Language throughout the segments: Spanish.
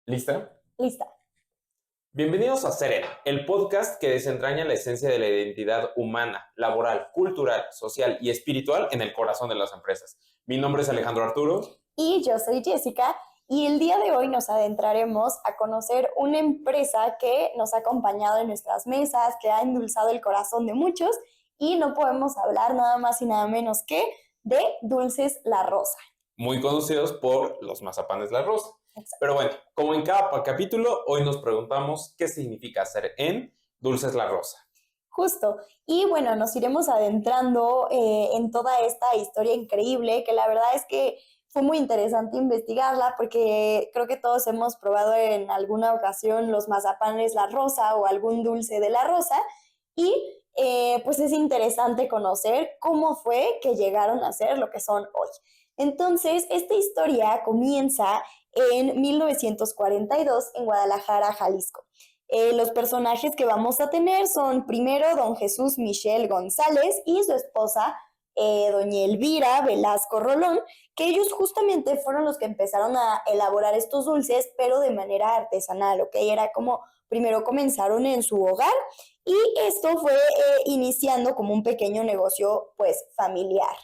¿Lista? Lista. Bienvenidos a Serena, el podcast que desentraña la esencia de la identidad humana, laboral, cultural, social y espiritual en el corazón de las empresas. Mi nombre es Alejandro Arturo. Y yo soy Jessica, y el día de hoy nos adentraremos a conocer una empresa que nos ha acompañado en nuestras mesas, que ha endulzado el corazón de muchos, y no podemos hablar nada más y nada menos que de Dulces La Rosa. Muy conocidos por los mazapanes La Rosa. Exacto. Pero bueno, como en cada capítulo, hoy nos preguntamos qué significa ser en Dulces La Rosa. Justo. Y bueno, nos iremos adentrando en toda esta historia increíble, que la verdad es que fue muy interesante investigarla porque creo que todos hemos probado en alguna ocasión los mazapanes La Rosa o algún dulce de La Rosa y pues es interesante conocer cómo fue que llegaron a ser lo que son hoy. Entonces, esta historia comienza en 1942 en Guadalajara, Jalisco. Los personajes que vamos a tener son primero don Jesús Michel González y su esposa doña Elvira Velasco Rolón, que ellos justamente fueron los que empezaron a elaborar estos dulces, pero de manera artesanal, ¿ok? Era como primero comenzaron en su hogar y esto fue iniciando como un pequeño negocio pues familiar.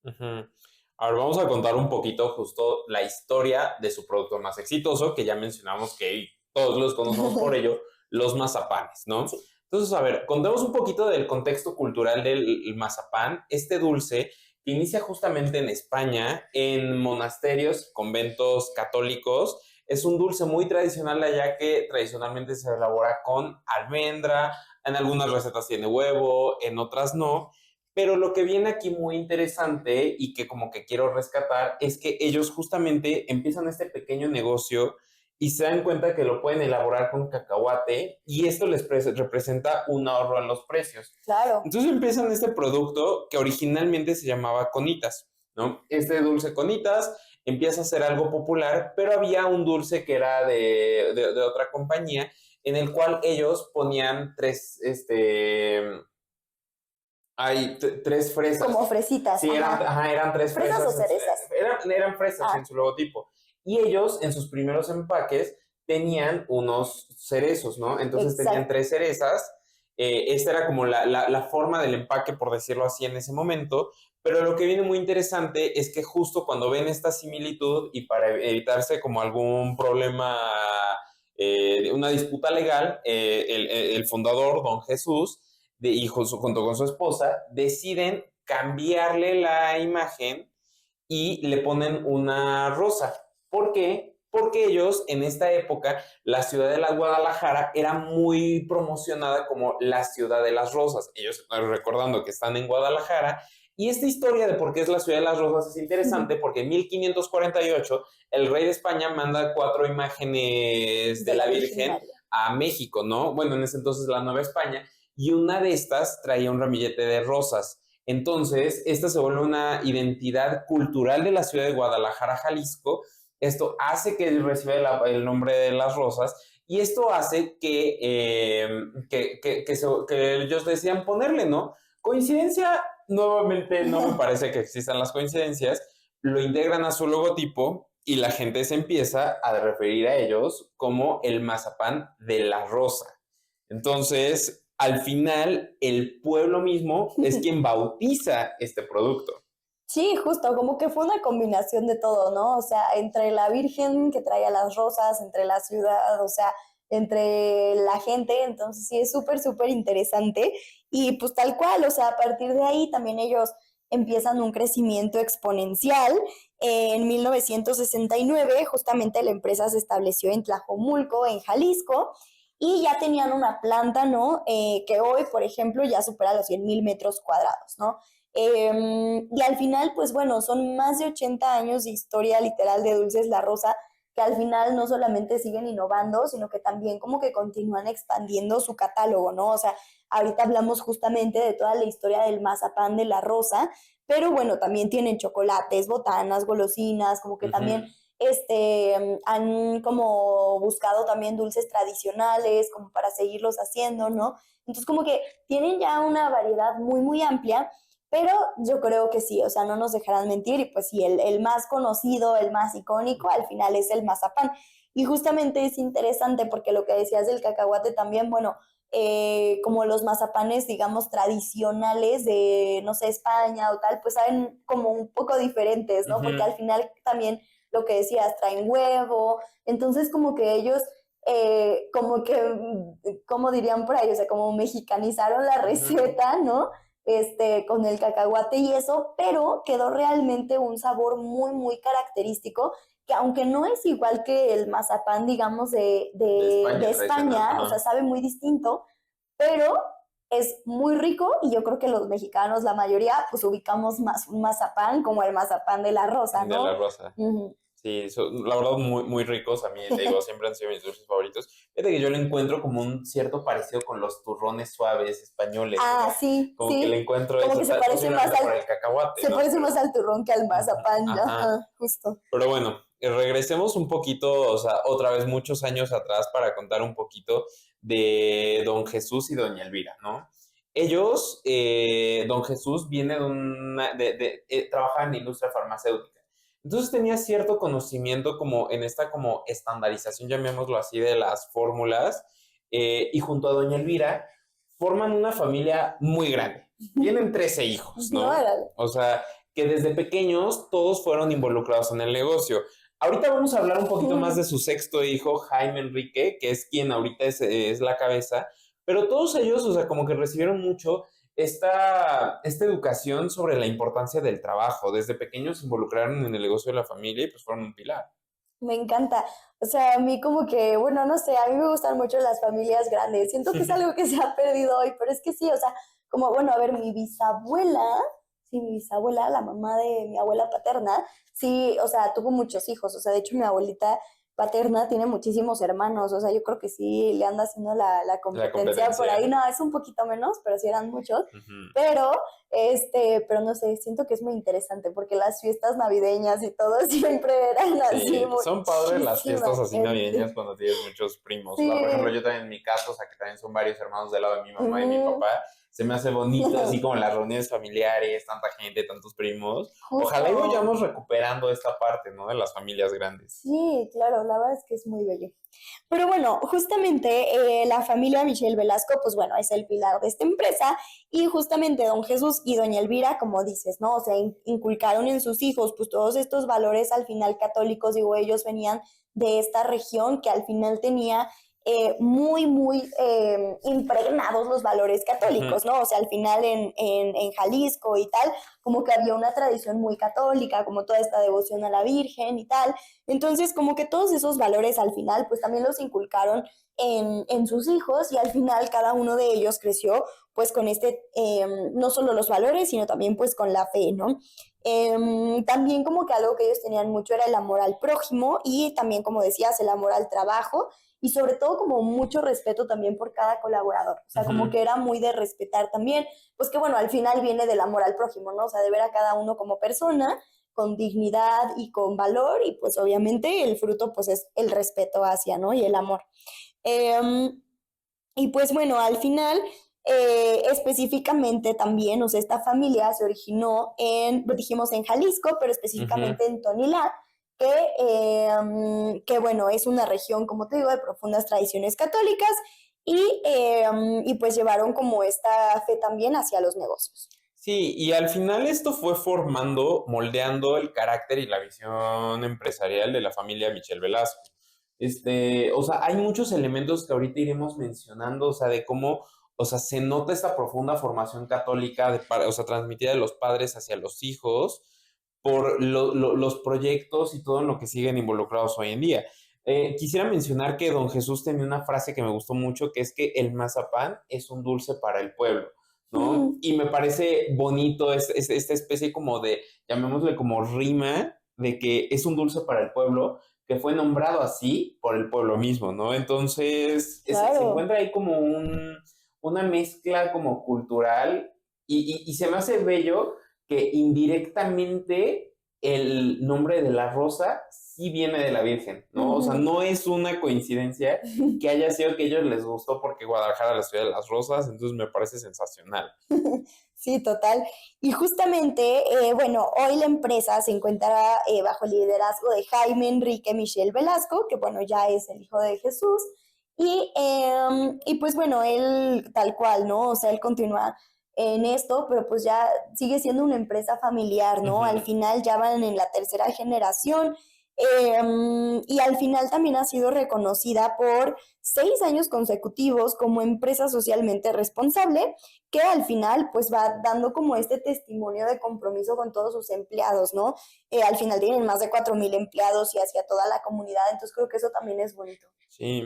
Uh-huh. Ahora vamos a contar un poquito justo la historia de su producto más exitoso, que ya mencionamos que todos los conocemos por ello, los mazapanes, ¿no? Sí. Entonces, a ver, contemos un poquito del contexto cultural del mazapán, este dulce que inicia justamente en España, en monasterios, conventos católicos. Es un dulce muy tradicional allá que tradicionalmente se elabora con almendra, en algunas recetas tiene huevo, en otras no. Pero lo que viene aquí muy interesante y que como que quiero rescatar es que ellos justamente empiezan este pequeño negocio y se dan cuenta que lo pueden elaborar con cacahuate y esto les representa un ahorro en los precios. Claro. Entonces empiezan este producto que originalmente se llamaba Conitas, ¿no? Este dulce Conitas empieza a ser algo popular, pero había un dulce que era de otra compañía en el cual ellos ponían tres fresas. Como fresitas. Sí, eran tres ¿Fresas fresas. o cerezas? Eran fresas en su logotipo. Y ellos, en sus primeros empaques, tenían unos cerezos, ¿no? Entonces Exacto. tenían tres cerezas. Esta era como la forma del empaque, por decirlo así, en ese momento. Pero lo que viene muy interesante es que justo cuando ven esta similitud y para evitarse como algún problema, una disputa legal, el fundador, don Jesús, de hijos junto con su esposa, deciden cambiarle la imagen y le ponen una rosa. ¿Por qué? Porque ellos en esta época, la ciudad de la Guadalajara era muy promocionada como la ciudad de las rosas. Ellos recordando que están en Guadalajara. Y esta historia de por qué es la ciudad de las rosas es interesante porque en 1548 el rey de España manda 4 imágenes de la Virgen a México, ¿no? Bueno, en ese entonces la Nueva España, y una de estas traía un ramillete de rosas. Entonces, esta se vuelve una identidad cultural de la ciudad de Guadalajara, Jalisco. Esto hace que reciba el nombre de las rosas y esto hace que ellos decían ponerle, ¿no? Coincidencia, nuevamente no me parece que existan las coincidencias. Lo integran a su logotipo y la gente se empieza a referir a ellos como el mazapán de la rosa. Entonces, al final, el pueblo mismo es quien bautiza este producto. Sí, justo, como que fue una combinación de todo, ¿no? O sea, entre la Virgen que traía las rosas, entre la ciudad, o sea, entre la gente, entonces sí es súper, súper interesante. Y pues tal cual, o sea, a partir de ahí también ellos empiezan un crecimiento exponencial. En 1969, justamente la empresa se estableció en Tlajomulco, en Jalisco, y ya tenían una planta, ¿no? Que hoy, por ejemplo, ya supera los 100,000 metros cuadrados, ¿no? Y al final, pues bueno, son más de 80 años de historia literal de Dulces La Rosa, que al final no solamente siguen innovando, sino que también como que continúan expandiendo su catálogo, ¿no? O sea, ahorita hablamos justamente de toda la historia del mazapán de La Rosa, pero bueno, también tienen chocolates, botanas, golosinas, como que también han como buscado también dulces tradicionales, como para seguirlos haciendo, ¿no? Entonces como que tienen ya una variedad muy, muy amplia. Pero yo creo que sí, o sea, no nos dejarán mentir y pues sí, el más conocido, el más icónico al final es el mazapán. Y justamente es interesante porque lo que decías del cacahuate también, bueno, como los mazapanes, digamos, tradicionales de, no sé, España o tal, pues saben como un poco diferentes, ¿no? Porque al final también lo que decías, traen huevo, entonces como que ellos, como que, como dirían por ahí, o sea, como mexicanizaron la receta, ¿no? Con el cacahuate y eso, pero quedó realmente un sabor muy, muy característico que aunque no es igual que el mazapán, digamos, de España, o sea, sabe muy distinto, pero es muy rico y yo creo que los mexicanos, la mayoría, pues ubicamos más un mazapán como el mazapán de la Rosa, ¿no? De la Rosa. Sí, la verdad muy, muy ricos. A mí, te digo, siempre han sido mis dulces favoritos. Fíjate que yo le encuentro como un cierto parecido con los turrones suaves españoles. Ah, sí, como sí. que le encuentro como eso. que se parece más por el cacahuate, se ¿no? parece más al turrón que al mazapán, Ajá. justo. Pero bueno, regresemos un poquito, o sea, otra vez muchos años atrás para contar un poquito de Don Jesús y Doña Elvira, ¿no? Ellos, Don Jesús viene de trabaja en la industria farmacéutica. Entonces tenía cierto conocimiento como en esta como estandarización, llamémoslo así, de las fórmulas, y junto a Doña Elvira forman una familia muy grande. Tienen 13 hijos, ¿no? O sea, que desde pequeños todos fueron involucrados en el negocio. Ahorita vamos a hablar un poquito más de su sexto hijo, Jaime Enrique, que es quien ahorita es la cabeza, pero todos ellos, o sea, como que recibieron mucho esta educación sobre la importancia del trabajo. Desde pequeños se involucraron en el negocio de la familia y pues fueron un pilar. Me encanta. O sea, a mí como que, bueno, no sé, a mí me gustan mucho las familias grandes. Siento que es algo que se ha perdido hoy, pero es que sí, o sea, como, bueno, a ver, mi bisabuela, la mamá de mi abuela paterna, sí, o sea, tuvo muchos hijos. O sea, de hecho, mi abuelita paterna tiene muchísimos hermanos. O sea, yo creo que sí le anda haciendo la competencia por ahí. No, es un poquito menos, pero sí eran muchos. Pero pero no sé, siento que es muy interesante porque las fiestas navideñas y todo siempre eran así. Sí, son padres las fiestas así navideñas cuando tienes muchos primos. Sí. Por ejemplo, yo también en mi caso, o sea, que también son varios hermanos del lado de mi mamá y mi papá, se me hace bonito así como las reuniones familiares, tanta gente, tantos primos. Justo. Ojalá y vayamos recuperando esta parte, ¿no? De las familias grandes. Sí, claro, la verdad es que es muy bello. Pero bueno, justamente la familia Michelle Velasco, pues bueno, es el pilar de esta empresa y justamente don Jesús y doña Elvira, como dices, ¿no? O sea, inculcaron en sus hijos pues todos estos valores al final católicos, digo, ellos venían de esta región que al final tenía muy, muy impregnados los valores católicos, ¿no? O sea, al final en Jalisco y tal, como que había una tradición muy católica, como toda esta devoción a la Virgen y tal. Entonces, como que todos esos valores al final, pues también los inculcaron en sus hijos y al final cada uno de ellos creció pues con no solo los valores, sino también pues con la fe, ¿no? También como que algo que ellos tenían mucho era el amor al prójimo y también, como decías, el amor al trabajo y sobre todo como mucho respeto también por cada colaborador, o sea, como que era muy de respetar también, pues que bueno, al final viene del amor al prójimo, ¿no? O sea, de ver a cada uno como persona, con dignidad y con valor y pues obviamente el fruto pues es el respeto hacia, ¿no? Y el amor. Y pues bueno, al final específicamente también, o sea, esta familia se originó dijimos en Jalisco, pero específicamente en Tonilá, que bueno, es una región, como te digo, de profundas tradiciones católicas y pues llevaron como esta fe también hacia los negocios. Sí, y al final esto fue moldeando el carácter y la visión empresarial de la familia Michelle Velasco. O sea, hay muchos elementos que ahorita iremos mencionando, o sea, de cómo, o sea, se nota esta profunda formación católica, o sea, transmitida de los padres hacia los hijos por los proyectos y todo en lo que siguen involucrados hoy en día. Quisiera mencionar que don Jesús tenía una frase que me gustó mucho, que es que el mazapán es un dulce para el pueblo, ¿no? Y me parece bonito esta especie como de, llamémosle como rima, de que es un dulce para el pueblo, que fue nombrado así por el pueblo mismo, ¿no? Entonces, Claro. se encuentra ahí como una mezcla como cultural y se me hace bello que indirectamente el nombre de la rosa sí viene de la Virgen, ¿no? O sea, Ujú. no es una coincidencia que haya sido que a ellos les gustó porque Guadalajara es la ciudad de las rosas, entonces me parece sensacional. Sí, total. Y justamente, bueno, hoy la empresa se encuentra bajo el liderazgo de Jaime Enrique Michel Velasco, que bueno, ya es el hijo de Jesús. Y pues bueno, él tal cual, ¿no? O sea, él continúa en esto, pero pues ya sigue siendo una empresa familiar, ¿no? Al Ujú. final ya van en la tercera generación. Y al final también ha sido reconocida por 6 años consecutivos como empresa socialmente responsable, que al final pues va dando como este testimonio de compromiso con todos sus empleados, ¿no? Al final tienen más de 4,000 empleados y hacia toda la comunidad, entonces creo que eso también es bonito. Sí.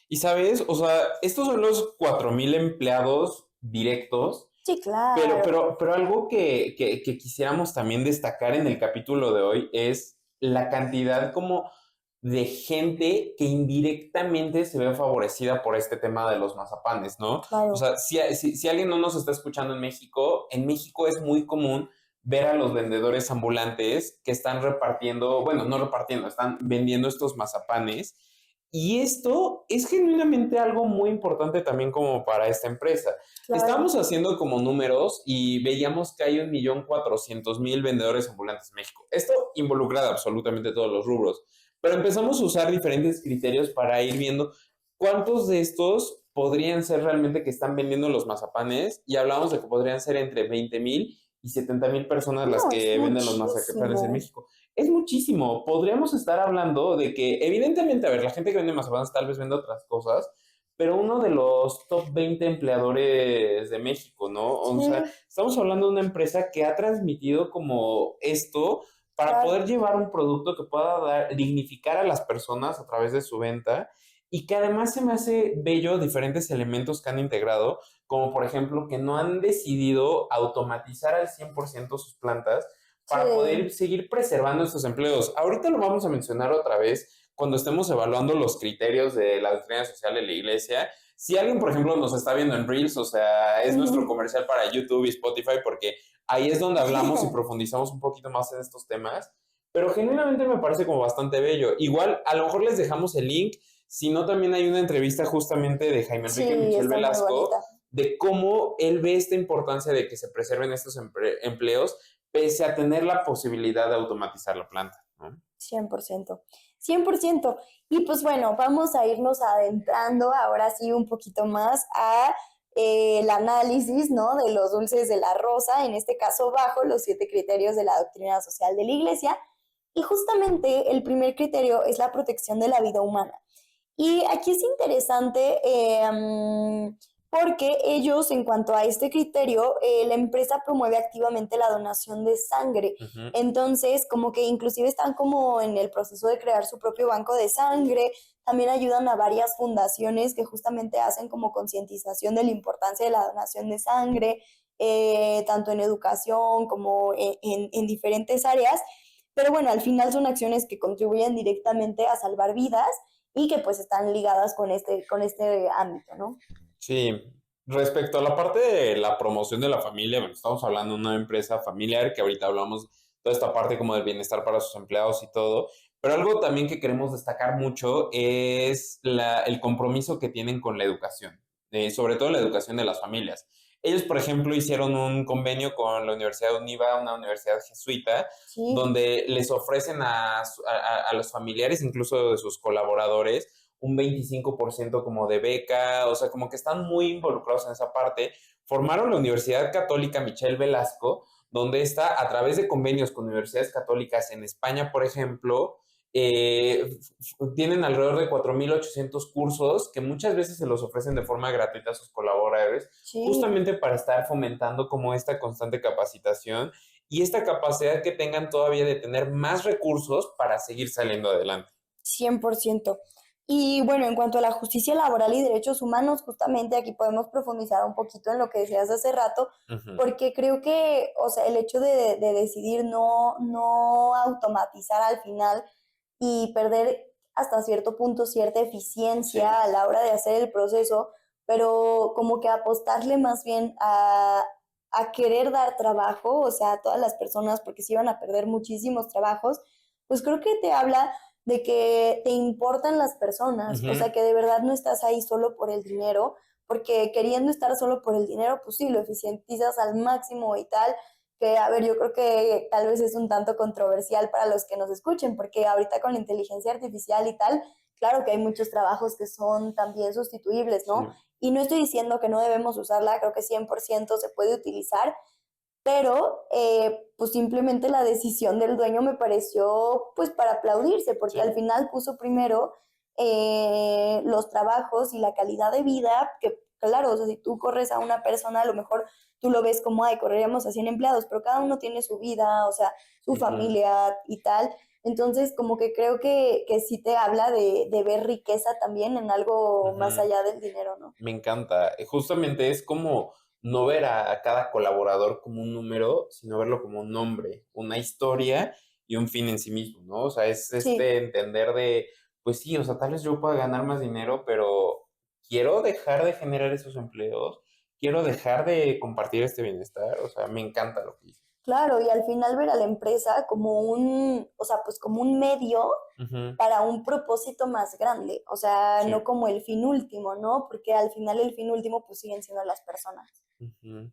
Y sabes, o sea, estos son los 4,000 empleados directos. Sí, Pero, claro, pero, pero algo que quisiéramos también destacar en el capítulo de hoy es la cantidad como de gente que indirectamente se ve favorecida por este tema de los mazapanes, ¿no? O claro. sea, si alguien no nos está escuchando en México es muy común ver a los vendedores ambulantes que están repartiendo, bueno, no repartiendo, están vendiendo estos mazapanes. Y esto es genuinamente algo muy importante también como para esta empresa. Claro. Estábamos haciendo como números y veíamos que hay 1,400,000 vendedores ambulantes en México. Esto involucra absolutamente todos los rubros, pero empezamos a usar diferentes criterios para ir viendo cuántos de estos podrían ser realmente que están vendiendo los mazapanes y hablamos de que podrían ser entre 20,000 y 70,000 personas las No, es que venden los mazapanes en muchísimo. México. Es muchísimo. Podríamos estar hablando de que, evidentemente, a ver, la gente que vende mazapanes tal vez vende otras cosas, pero uno de los top 20 empleadores de México, ¿no? O sea, Sí, estamos hablando de una empresa que ha transmitido como esto para claro. poder llevar un producto que pueda dignificar a las personas a través de su venta y que además se me hace bello diferentes elementos que han integrado, como por ejemplo que no han decidido automatizar al 100% sus plantas Sí, para poder seguir preservando estos empleos. Ahorita lo vamos a mencionar otra vez cuando estemos evaluando los criterios de la doctrina social de la iglesia. Si alguien, por ejemplo, nos está viendo en Reels, o sea, es nuestro ujú. comercial para YouTube y Spotify, porque ahí es donde hablamos y profundizamos un poquito más en estos temas, pero genuinamente me parece como bastante bello. Igual, a lo mejor les dejamos el link, si no, también hay una entrevista justamente de Jaime Enrique Sí, Michel está muy Velasco, bonita. de cómo él ve esta importancia de que se preserven estos empleos, pese a tener la posibilidad de automatizar la planta, ¿no? 100%, 100%. Y pues bueno, vamos a irnos adentrando ahora sí un poquito más a el análisis, ¿no? De los dulces de la rosa, en este caso bajo los 7 criterios de la doctrina social de la Iglesia. Y justamente el primer criterio es la protección de la vida humana. Y aquí es interesante porque ellos, en cuanto a este criterio, la empresa promueve activamente la donación de sangre. Uh -huh. Entonces, como que inclusive están como en el proceso de crear su propio banco de sangre. También ayudan a varias fundaciones que justamente hacen como concientización de la importancia de la donación de sangre, tanto en educación como en diferentes áreas. Pero bueno, al final son acciones que contribuyen directamente a salvar vidas y que pues están ligadas con este ámbito, ¿no? Sí, respecto a la parte de la promoción de la familia, bueno, estamos hablando de una empresa familiar que ahorita hablamos toda esta parte como del bienestar para sus empleados y todo, pero algo también que queremos destacar mucho es el compromiso que tienen con la educación, sobre todo la educación de las familias. Ellos, por ejemplo, hicieron un convenio con la Universidad de Univa, una universidad jesuita, Sí, donde les ofrecen a los familiares, incluso de sus colaboradores, un 25% como de beca, o sea, como que están muy involucrados en esa parte. Formaron la Universidad Católica Michel Velasco, donde está a través de convenios con universidades católicas en España, por ejemplo, eh, tienen alrededor de 4,800 cursos que muchas veces se los ofrecen de forma gratuita a sus colaboradores, sí, justamente para estar fomentando como esta constante capacitación y esta capacidad que tengan todavía de tener más recursos para seguir saliendo adelante. 100%. Y bueno, en cuanto a la justicia laboral y derechos humanos, justamente aquí podemos profundizar un poquito en lo que decías hace rato, Uh -huh. porque creo que, o sea, el hecho de decidir no automatizar al final y perder hasta cierto punto cierta Sí. eficiencia a la hora de hacer el proceso, pero como que apostarle más bien a querer dar trabajo, o sea, a todas las personas, porque se iban a perder muchísimos trabajos, pues creo que te habla de que te importan las personas, o sea, Ujú. que de verdad no estás ahí solo por el dinero, porque queriendo estar solo por el dinero, pues sí, lo eficientizas al máximo y tal, que a ver, yo creo que tal vez es un tanto controversial para los que nos escuchen, porque ahorita con la inteligencia artificial y tal, claro que hay muchos trabajos que son también sustituibles, Sí. ¿no? Y no estoy diciendo que no debemos usarla, creo que 100% se puede utilizar, pero pues simplemente la decisión del dueño me pareció pues para aplaudirse, porque al Sí. final puso primero los trabajos y la calidad de vida, que claro, o sea, si tú corres a una persona, a lo mejor tú lo ves como, ay, correríamos a 100 empleados, pero cada uno tiene su vida, o sea, su Ujú, familia y tal. Entonces, como que creo que sí te habla de ver riqueza también en algo más ujú. allá del dinero, ¿no? Me encanta. Justamente es como no ver a cada colaborador como un número, sino verlo como un nombre, una historia y un fin en sí mismo, ¿no? O sea, es Sí. entender de, pues sí, o sea, tal vez yo pueda ganar más dinero, pero quiero dejar de generar esos empleos, quiero dejar de compartir este bienestar, o sea, me encanta lo que dices. Claro, y al final ver a la empresa como un, o sea, pues como un medio Ujú, para un propósito más grande, o sea, sí. no como el fin último, ¿no? Porque al final el fin último pues siguen siendo las personas. Ujú.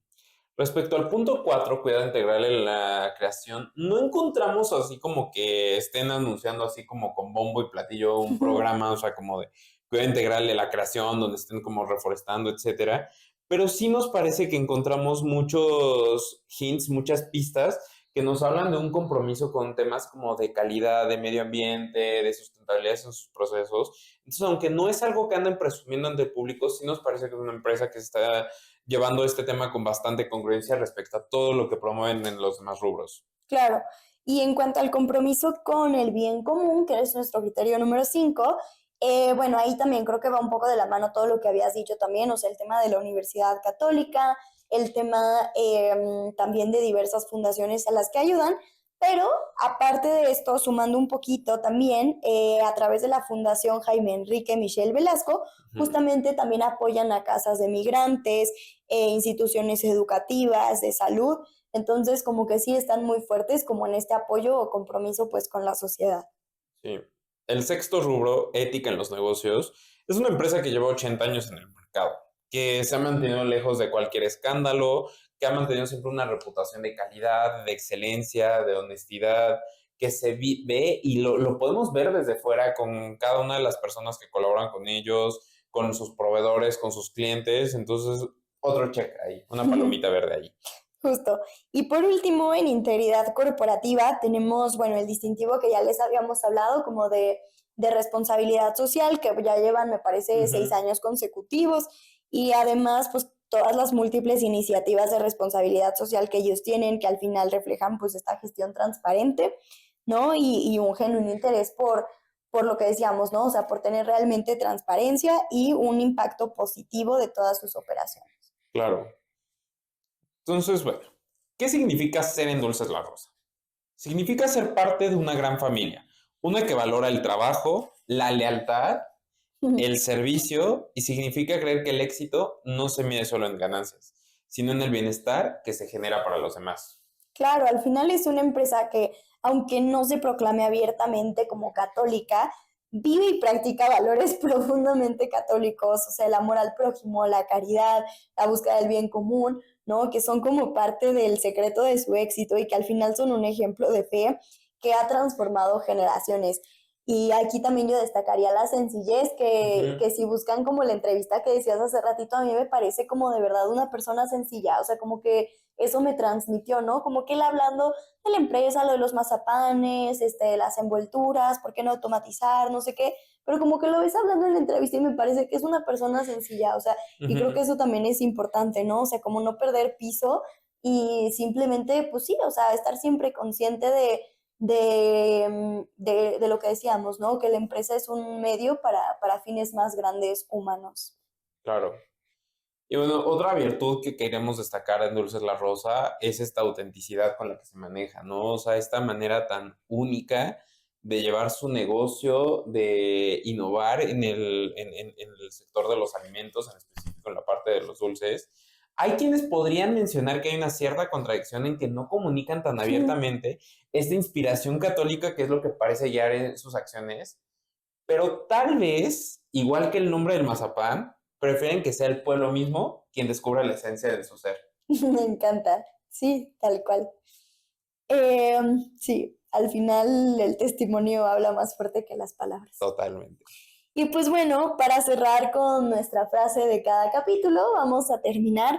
Respecto al punto 4, cuidado integral en la creación, no encontramos así como que estén anunciando así como con bombo y platillo un programa, o sea, como de cuidado integral de la creación, donde estén como reforestando, etcétera. Pero sí nos parece que encontramos muchos hints, muchas pistas que nos hablan de un compromiso con temas como de calidad, de medio ambiente, de sustentabilidad en sus procesos. Entonces, aunque no es algo que anden presumiendo ante el público, sí nos parece que es una empresa que se está llevando este tema con bastante congruencia respecto a todo lo que promueven en los demás rubros. Claro. Y en cuanto al compromiso con el bien común, que es nuestro criterio número 5, bueno, ahí también creo que va un poco de la mano todo lo que habías dicho también, o sea, el tema de la Universidad Católica, el tema también de diversas fundaciones a las que ayudan, pero aparte de esto, sumando un poquito también, a través de la Fundación Jaime Enrique Michel Velasco, Ujú. justamente también apoyan a casas de migrantes, instituciones educativas, de salud, entonces, como que sí están muy fuertes como en este apoyo o compromiso pues con la sociedad. Sí. El sexto rubro, ética en los negocios, es una empresa que lleva 80 años en el mercado, que se ha mantenido lejos de cualquier escándalo, que ha mantenido siempre una reputación de calidad, de excelencia, de honestidad, que ve y lo podemos ver desde fuera con cada una de las personas que colaboran con ellos, con sus proveedores, con sus clientes. Entonces, otro check ahí, una palomita verde ahí. Justo. Y por último, en integridad corporativa tenemos, bueno, el distintivo que ya les habíamos hablado, como de responsabilidad social, que ya llevan, me parece, 6 años consecutivos. Y además, pues todas las múltiples iniciativas de responsabilidad social que ellos tienen, que al final reflejan pues esta gestión transparente, ¿no? Y un genuino interés por lo que decíamos, ¿no? O sea, por tener realmente transparencia y un impacto positivo de todas sus operaciones. Claro. Entonces, bueno, ¿qué significa ser en Dulces La Rosa? Significa ser parte de una gran familia, una que valora el trabajo, la lealtad, el servicio y significa creer que el éxito no se mide solo en ganancias, sino en el bienestar que se genera para los demás. Claro, al final es una empresa que, aunque no se proclame abiertamente como católica, vive y practica valores profundamente católicos, o sea, el amor al prójimo, la caridad, la búsqueda del bien común, ¿no? Que son como parte del secreto de su éxito y que al final son un ejemplo de fe que ha transformado generaciones. Y aquí también yo destacaría la sencillez, que Ujú, si buscan como la entrevista que decías hace ratito, a mí me parece como de verdad una persona sencilla, o sea, como que eso me transmitió, ¿no? Como que él hablando de la empresa, lo de los mazapanes, las envolturas, por qué no automatizar, no sé qué, pero como que lo ves hablando en la entrevista y me parece que es una persona sencilla, o sea, y creo que ujú. eso también es importante, ¿no? O sea, como no perder piso y simplemente, pues sí, o sea, estar siempre consciente de lo que decíamos, ¿no? Que la empresa es un medio para fines más grandes humanos. Claro. Y bueno, otra virtud que queremos destacar en Dulces La Rosa es esta autenticidad con la que se maneja, ¿no? O sea, esta manera tan única de llevar su negocio, de innovar en el sector de los alimentos, en específico en la parte de los dulces, Hay quienes podrían mencionar que hay una cierta contradicción en que no comunican tan abiertamente esta inspiración católica que es lo que parece guiar en sus acciones, pero tal vez, igual que el nombre del mazapán, prefieren que sea el pueblo mismo quien descubra la esencia de su ser. Me encanta, sí, tal cual. Sí, al final el testimonio habla más fuerte que las palabras. Totalmente. Y pues bueno, para cerrar con nuestra frase de cada capítulo, vamos a terminar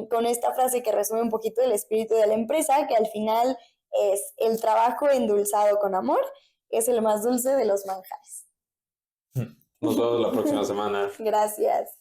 con esta frase que resume un poquito el espíritu de la empresa, que al final es: el trabajo endulzado con amor es el más dulce de los manjares. Nos vemos la próxima semana. Gracias.